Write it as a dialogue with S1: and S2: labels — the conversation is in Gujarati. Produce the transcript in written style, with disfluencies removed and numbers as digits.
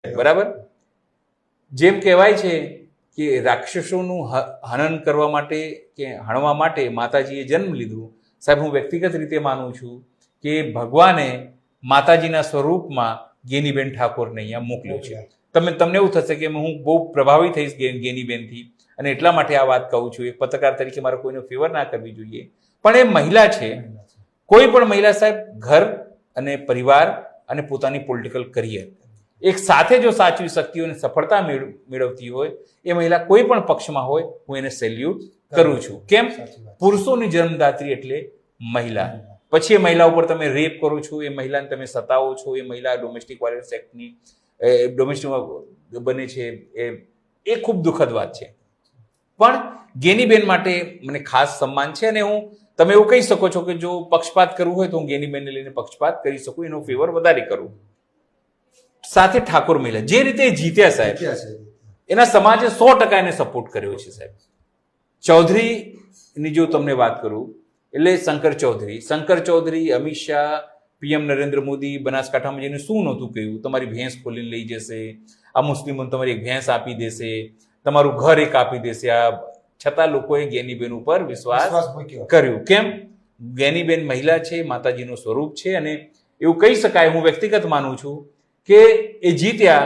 S1: બરાબર. જેમ કહેવાય છે કે રાક્ષસોનું હનન કરવા માટે કે હણવા માટે માતાજીએ જન્મ લીધું. સાહેબ, હું વ્યક્તિગત રીતે માનું છું કે ભગવાને માતાજીના સ્વરૂપમાં ગેનીબેન ઠાકોરને અહીંયા મોકલ્યો છે. તમને એવું થશે કે હું બહુ પ્રભાવિત થઈશ ગેનીબેનથી, અને એટલા માટે આ વાત કહું છું. એક પત્રકાર તરીકે મારે કોઈનો ફેવર ના કરવી જોઈએ, પણ એ મહિલા છે. કોઈ પણ મહિલા સાહેબ ઘર અને પરિવાર અને પોતાની પોલિટિકલ કરિયર એક સાથે જો સાચવી શકતી હોય અને સફળતા મેળવતી હોય, એ મહિલા કોઈ પણ પક્ષમાં હોય, હું એને સેલ્યુટ કરું છું. કેમ? પુરુષોની જન્મદાત્રી એટલે મહિલા. પછી એ મહિલા ઉપર તમે રેપ કરો છો, એ મહિલાને તમે સતાવો છો, એ મહિલા ડોમેસ્ટિક વાયલન્સ એક્ટની ડોમેસ્ટિક બને છે, એ ખૂબ દુઃખદ વાત છે. પણ ગેનીબેન માટે મને ખાસ સન્માન છે, અને તમે એવું કહી શકો છો કે જો પક્ષપાત કરવું હોય તો હું ગેનીબેનને લઈને પક્ષપાત કરી શકું, એનો ફેવર વધારે કરું. સાથે ઠાકોર મહિલા જે રીતે જીત્યા સાહેબ, એના સમાજે 100% એને સપોર્ટ કર્યો છે સાહેબ. ચૌધરીની જો તમને વાત કરું, એટલે શંકર ચૌધરી, અમિત શાહ, પીએમ નરેન્દ્ર મોદી બનાસકાંઠામાં જઈને શું નહોતું કહ્યું? તમારી ભેંસ ખોલીને લઈ જશે, આ મુસ્લિમોને તમારી એક ભેંસ આપી દેશે, તમારું ઘર એક આપી દેશે. આ છતાં લોકોએ ગેનીબેન ઉપર વિશ્વાસ કર્યું. કેમ? ગેનીબેન મહિલા છે, માતાજીનું સ્વરૂપ છે, અને એવું કહી શકાય, હું વ્યક્તિગત માનું છું કે એ જીત્યા